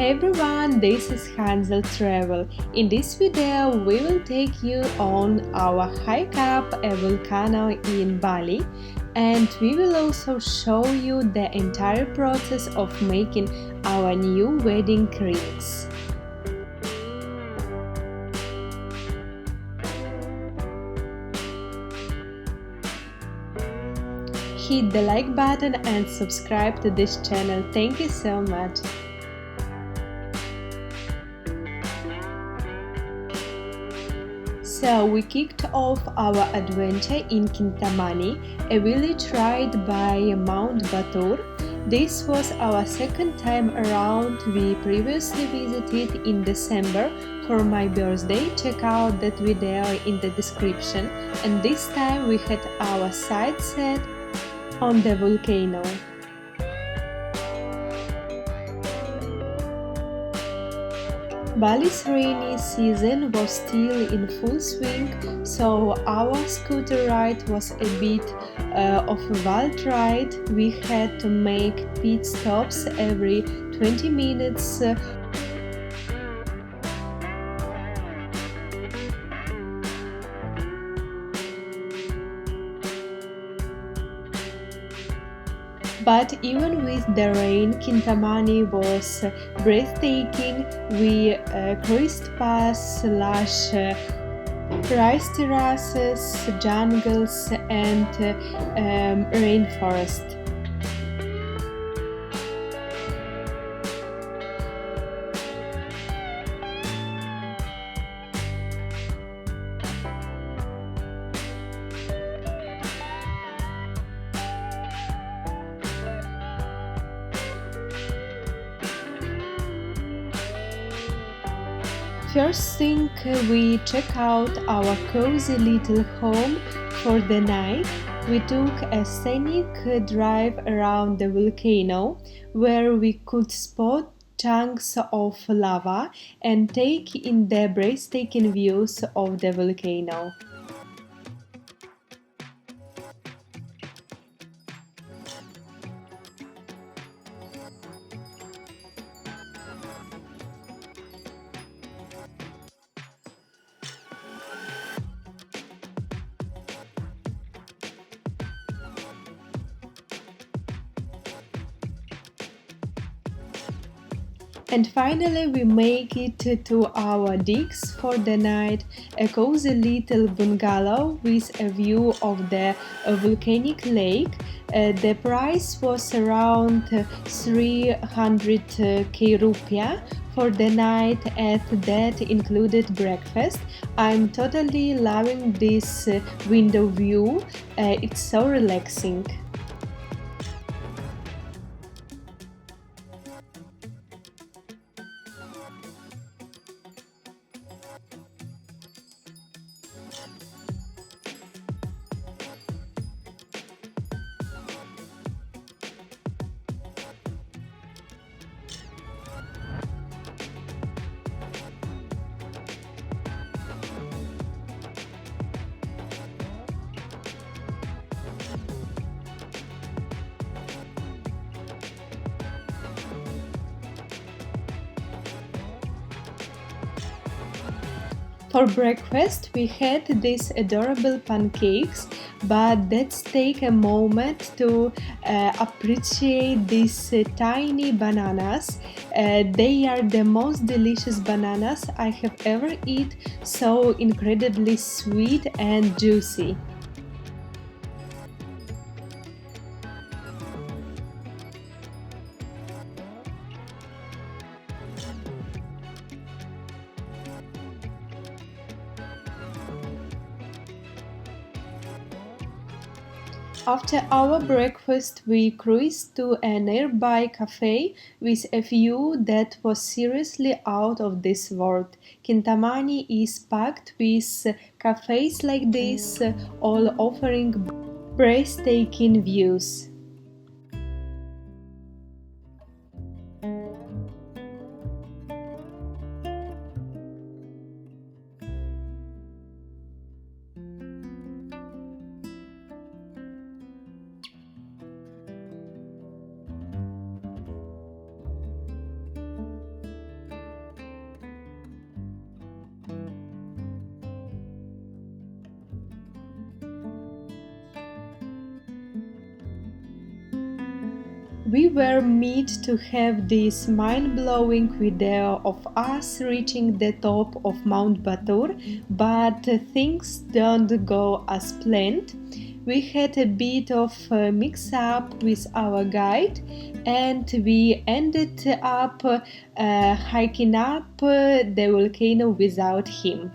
Hey everyone, this is Hansel Travel. In this video, we will take you on our hike up a volcano in Bali, and we will also show you the entire process of making our new wedding rings. Hit the like button and subscribe to this channel. Thank you so much. So we kicked off our adventure in Kintamani, a village right by Mount Batur. This was our second time around. We previously visited in December for my birthday. Check out that video in the description. And this time we had our sight set on the volcano. Bali's rainy season was still in full swing, so our scooter ride was a bit of a wild ride. We had to make pit stops every 20 minutes. But even with the rain, Kintamani was breathtaking. We cruised past lush rice terraces, jungles, and rainforest. First thing, we check out our cozy little home for the night. We took a scenic drive around the volcano where we could spot chunks of lava and take in the breathtaking views of the volcano. And finally we make it to our digs for the night, a cozy little bungalow with a view of the volcanic lake. The price was around 300k rupiah for the night, and that included breakfast. I'm totally loving this window view, it's so relaxing. For breakfast, we had these adorable pancakes, but let's take a moment to appreciate these tiny bananas. They are the most delicious bananas I have ever eaten, so incredibly sweet and juicy. After our breakfast, we cruised to a nearby cafe with a view that was seriously out of this world. Kintamani is packed with cafes like this, all offering breathtaking views. We were meant to have this mind-blowing video of us reaching the top of Mount Batur, but things don't go as planned. We had a bit of a mix-up with our guide, and we ended up hiking up the volcano without him.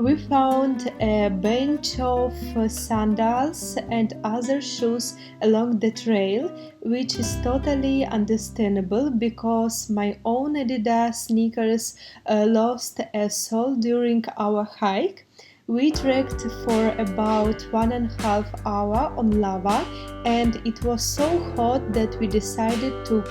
We found a bunch of sandals and other shoes along the trail, which is totally understandable because my own Adidas sneakers lost a sole during our hike. We trekked for about 1.5 hours on lava, and it was so hot that we decided to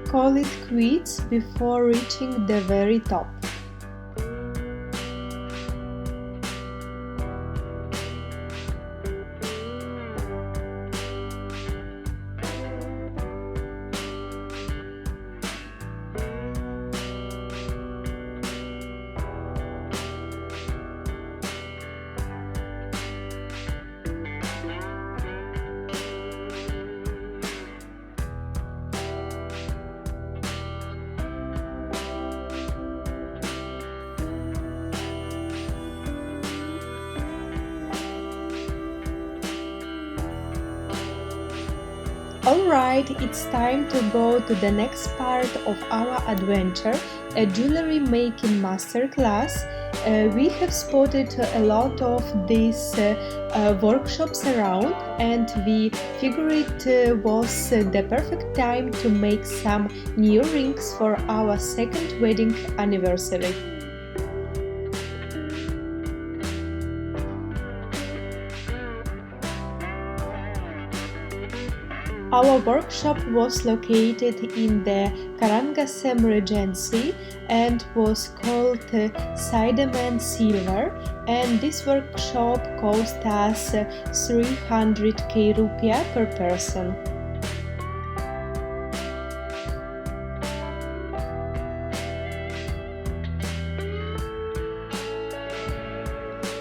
call it quits before reaching the very top. Alright, it's time to go to the next part of our adventure, a jewelry making masterclass. We have spotted a lot of these workshops around, and we figured it was the perfect time to make some new rings for our second wedding anniversary. Our workshop was located in the Karangasem Regency and was called Sidemen Silver, and this workshop cost us 300k rupiah per person.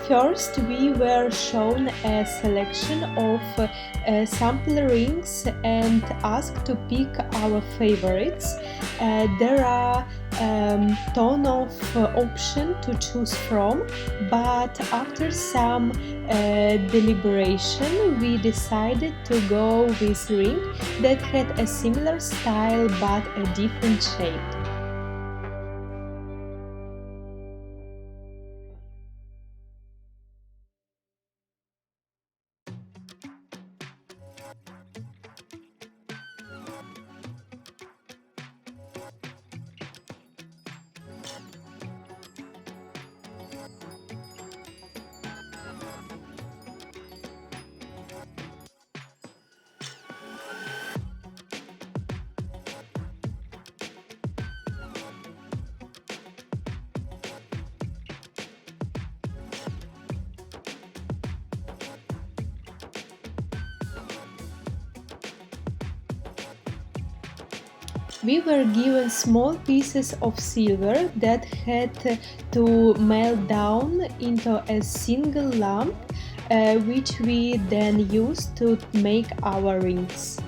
First, we were shown a selection of sample rings and asked to pick our favorites. There are ton of options to choose from, but after some deliberation, we decided to go with ring that had a similar style but a different shape. We were given small pieces of silver that had to melt down into a single lump, which we then used to make our rings.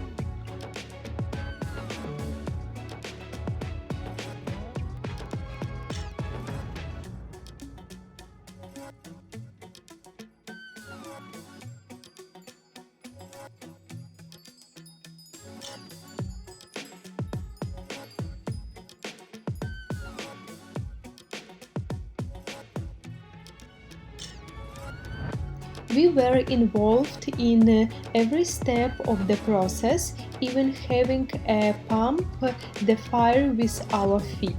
We were involved in every step of the process, even having a pump the fire with our feet.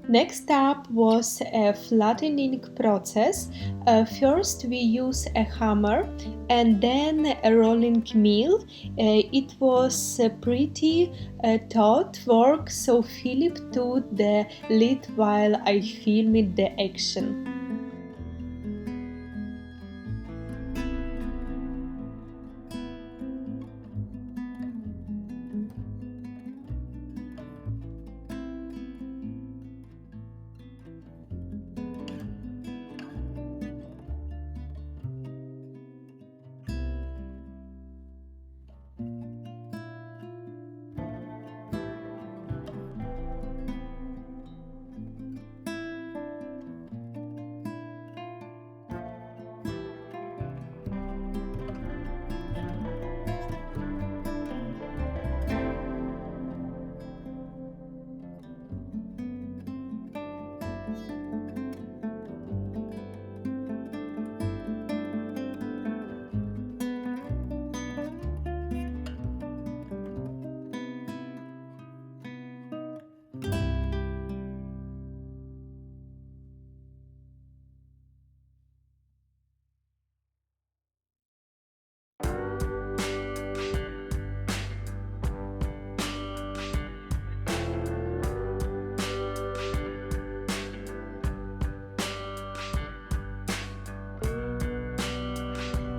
Next up was a flattening process. First we use a hammer and then a rolling mill. It was pretty taut work, so Philip took the lead while I filmed the action.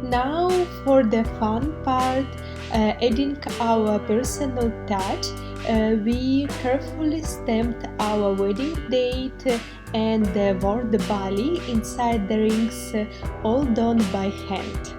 Now for the fun part, adding our personal touch, we carefully stamped our wedding date and the word Bali inside the rings, all done by hand.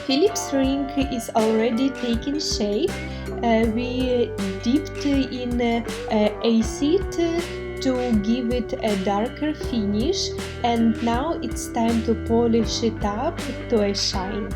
Philip's ring is already taking shape. We dipped in acid to give it a darker finish, and now it's time to polish it up to a shine.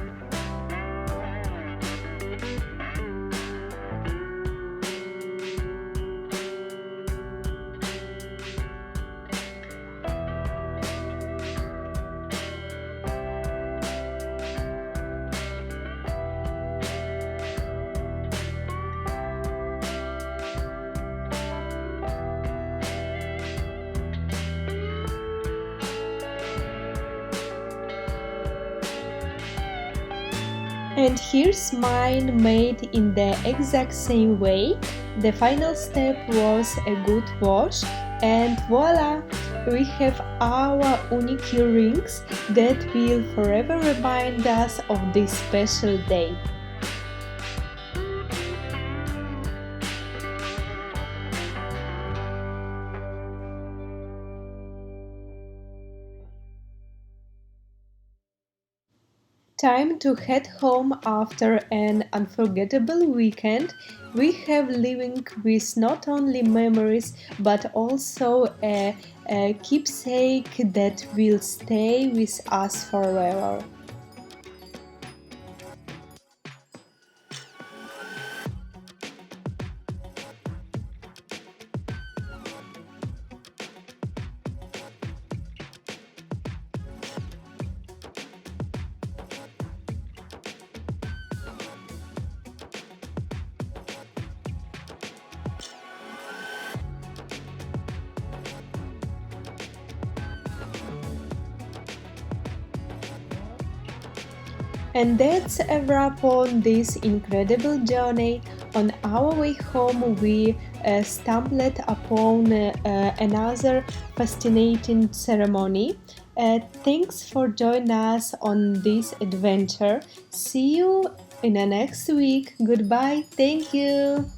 And here's mine made in the exact same way. The final step was a good wash, and voila! We have our unique rings that will forever remind us of this special day. Time to head home after an unforgettable weekend. We have living with not only memories but also a keepsake that will stay with us forever. And that's a wrap on this incredible journey. On our way home, we stumbled upon another fascinating ceremony. Thanks for joining us on this adventure. See you in the next week. Goodbye. Thank you.